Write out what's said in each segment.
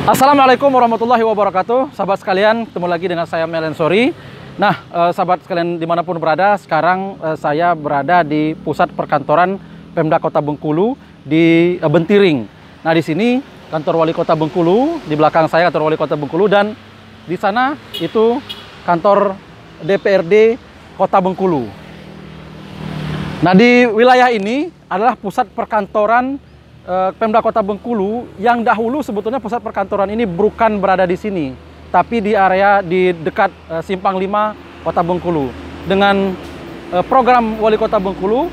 Assalamualaikum warahmatullahi wabarakatuh. Sahabat sekalian, ketemu lagi dengan saya Mel Ensori. Nah, sahabat sekalian dimanapun berada, sekarang saya berada di pusat perkantoran Pemda Kota Bengkulu di Bentiring. Nah, di sini kantor Wali Kota Bengkulu, di belakang saya kantor Wali Kota Bengkulu, dan di sana itu kantor DPRD Kota Bengkulu. Nah, di wilayah ini adalah pusat perkantoran Pemda Kota Bengkulu, yang dahulu sebetulnya pusat perkantoran ini bukan berada di sini, tapi di area di dekat Simpang 5 Kota Bengkulu. Dengan program Wali Kota Bengkulu,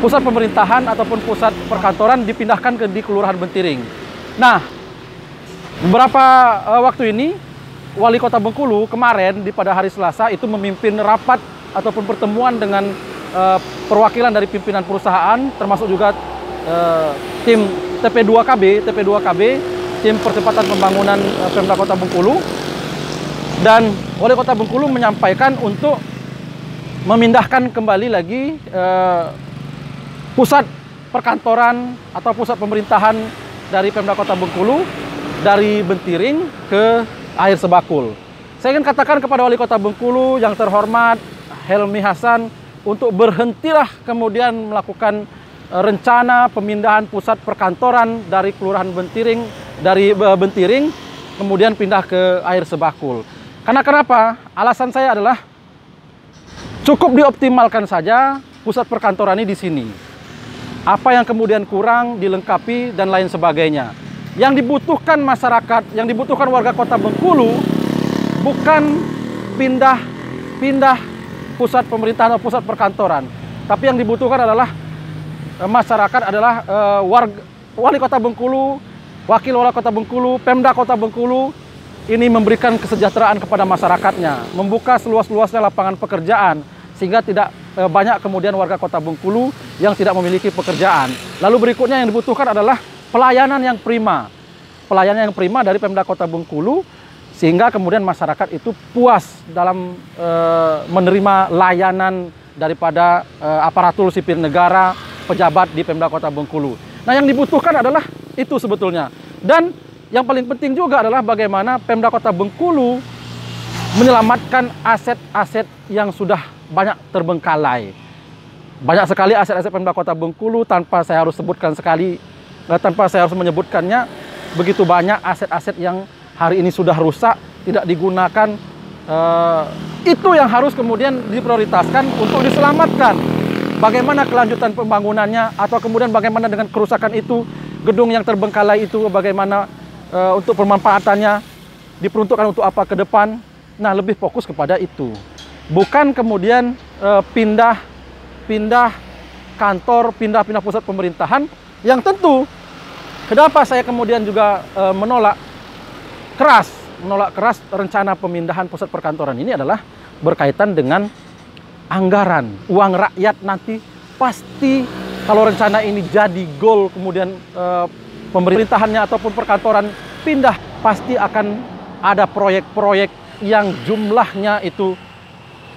pusat pemerintahan ataupun pusat perkantoran dipindahkan di Kelurahan Bentiring. Nah, beberapa waktu ini Wali Kota Bengkulu kemarin pada hari Selasa itu memimpin rapat ataupun pertemuan dengan perwakilan dari pimpinan perusahaan, termasuk juga tim TP2KB, tim percepatan pembangunan Pemda Kota Bengkulu. Dan Wali Kota Bengkulu menyampaikan untuk memindahkan kembali lagi pusat perkantoran atau pusat pemerintahan dari Pemda Kota Bengkulu dari Bentiring ke Air Sebakul. Saya ingin katakan kepada Wali Kota Bengkulu yang terhormat Helmi Hasan untuk berhentilah kemudian melakukan rencana pemindahan pusat perkantoran dari Kelurahan Bentiring, kemudian pindah ke Air Sebakul. Karena kenapa? Alasan saya adalah cukup dioptimalkan saja pusat perkantoran ini di sini. Apa yang kemudian kurang dilengkapi dan lain sebagainya. Yang dibutuhkan masyarakat, yang dibutuhkan warga Kota Bengkulu bukan pindah pusat pemerintahan atau pusat perkantoran, tapi yang dibutuhkan adalah masyarakat, adalah Wali Kota Bengkulu, Wakil Wali Kota Bengkulu, Pemda Kota Bengkulu ini memberikan kesejahteraan kepada masyarakatnya, membuka seluas-luasnya lapangan pekerjaan sehingga tidak banyak kemudian warga Kota Bengkulu yang tidak memiliki pekerjaan. Lalu berikutnya yang dibutuhkan adalah pelayanan yang prima. Pelayanan yang prima dari Pemda Kota Bengkulu sehingga kemudian masyarakat itu puas dalam menerima layanan daripada aparatur sipil negara, pejabat di Pemda Kota Bengkulu. Nah, yang dibutuhkan adalah itu sebetulnya. Dan yang paling penting juga adalah bagaimana Pemda Kota Bengkulu menyelamatkan aset-aset yang sudah banyak terbengkalai. Banyak sekali aset-aset Pemda Kota Bengkulu tanpa saya harus menyebutkannya. Begitu banyak aset-aset yang hari ini sudah rusak, tidak digunakan. Itu yang harus kemudian diprioritaskan untuk diselamatkan. Bagaimana kelanjutan pembangunannya, atau kemudian bagaimana dengan kerusakan itu, gedung yang terbengkalai itu, bagaimana untuk pemanfaatannya, diperuntukkan untuk apa ke depan. Nah, lebih fokus kepada itu. Bukan kemudian pindah kantor, pindah pusat pemerintahan, yang tentu kenapa saya kemudian juga menolak keras rencana pemindahan pusat perkantoran ini adalah berkaitan dengan anggaran, uang rakyat. Nanti pasti kalau rencana ini jadi goal, kemudian pemerintahannya ataupun perkantoran pindah, pasti akan ada proyek-proyek yang jumlahnya itu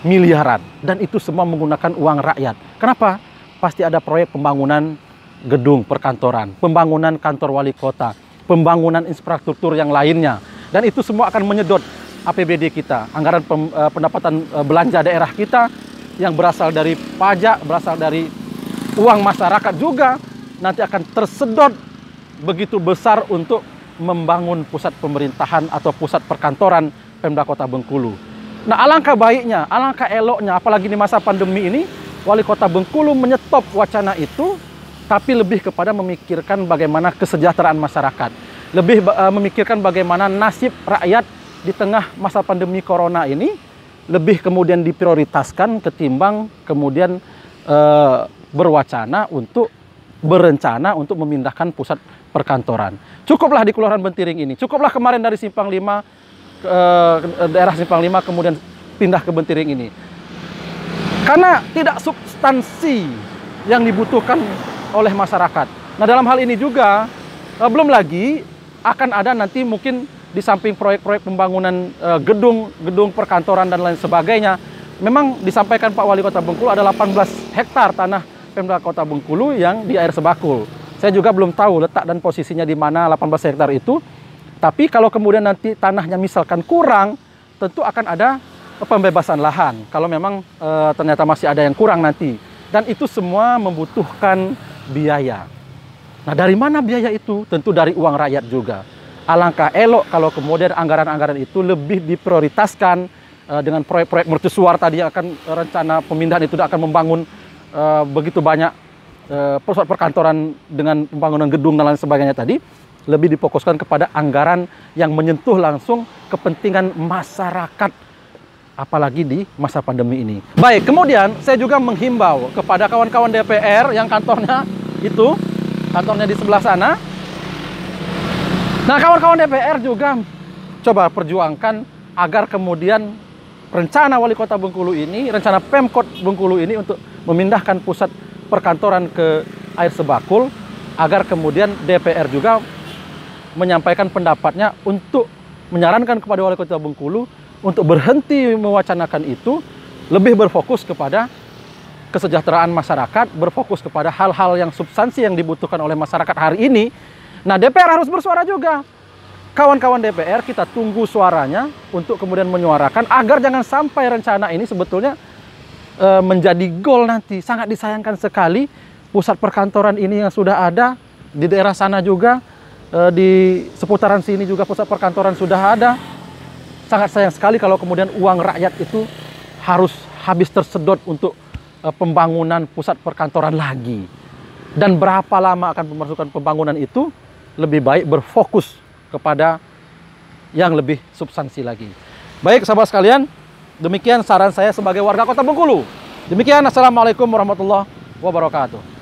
miliaran, dan itu semua menggunakan uang rakyat. Kenapa? Pasti ada proyek pembangunan gedung perkantoran, pembangunan kantor wali kota, pembangunan infrastruktur yang lainnya, dan itu semua akan menyedot APBD kita, anggaran pendapatan belanja daerah kita, yang berasal dari pajak, berasal dari uang masyarakat juga, nanti akan tersedot begitu besar untuk membangun pusat pemerintahan atau pusat perkantoran Pemda Kota Bengkulu. Nah, alangkah baiknya, alangkah eloknya, apalagi di masa pandemi ini, Wali Kota Bengkulu menyetop wacana itu, tapi lebih kepada memikirkan bagaimana kesejahteraan masyarakat, lebih memikirkan bagaimana nasib rakyat di tengah masa pandemi corona ini, lebih kemudian diprioritaskan ketimbang kemudian berencana untuk memindahkan pusat perkantoran. Cukuplah di Kelurahan Bentiring ini, cukuplah kemarin dari Simpang 5 daerah Simpang 5 kemudian pindah ke Bentiring ini. Karena tidak substansi yang dibutuhkan oleh masyarakat. Nah, dalam hal ini juga belum lagi akan ada nanti mungkin di samping proyek-proyek pembangunan gedung perkantoran dan lain sebagainya, memang disampaikan Pak Wali Kota Bengkulu ada 18 hektar tanah Pemda Kota Bengkulu yang di Air Sebakul. Saya juga belum tahu letak dan posisinya di mana 18 hektar itu. Tapi kalau kemudian nanti tanahnya misalkan kurang, tentu akan ada pembebasan lahan. Kalau memang ternyata masih ada yang kurang nanti. Dan itu semua membutuhkan biaya. Nah, dari mana biaya itu? Tentu dari uang rakyat juga. Alangkah elok kalau kemudian anggaran-anggaran itu lebih diprioritaskan dengan proyek-proyek mercusuar tadi yang akan rencana pemindahan itu akan membangun begitu banyak pusat perkantoran dengan pembangunan gedung dan lain sebagainya tadi, lebih difokuskan kepada anggaran yang menyentuh langsung kepentingan masyarakat, apalagi di masa pandemi ini. Baik, kemudian saya juga menghimbau kepada kawan-kawan DPR yang kantornya di sebelah sana. Nah, kawan-kawan DPR juga coba perjuangkan agar kemudian rencana Wali Kota Bengkulu ini, rencana Pemkot Bengkulu ini untuk memindahkan pusat perkantoran ke Air Sebakul, agar kemudian DPR juga menyampaikan pendapatnya untuk menyarankan kepada Wali Kota Bengkulu untuk berhenti mewacanakan itu, lebih berfokus kepada kesejahteraan masyarakat, berfokus kepada hal-hal yang substansi yang dibutuhkan oleh masyarakat hari ini. Nah, DPR harus bersuara juga. Kawan-kawan DPR, kita tunggu suaranya untuk kemudian menyuarakan agar jangan sampai rencana ini sebetulnya menjadi gol nanti. Sangat disayangkan sekali pusat perkantoran ini yang sudah ada di daerah sana juga, di seputaran sini juga pusat perkantoran sudah ada. Sangat sayang sekali kalau kemudian uang rakyat itu harus habis tersedot untuk pembangunan pusat perkantoran lagi. Dan berapa lama akan pemasukan pembangunan itu, lebih baik berfokus kepada yang lebih substansi lagi. Baik sahabat sekalian, demikian saran saya sebagai warga Kota Bengkulu. Demikian, assalamualaikum warahmatullahi wabarakatuh.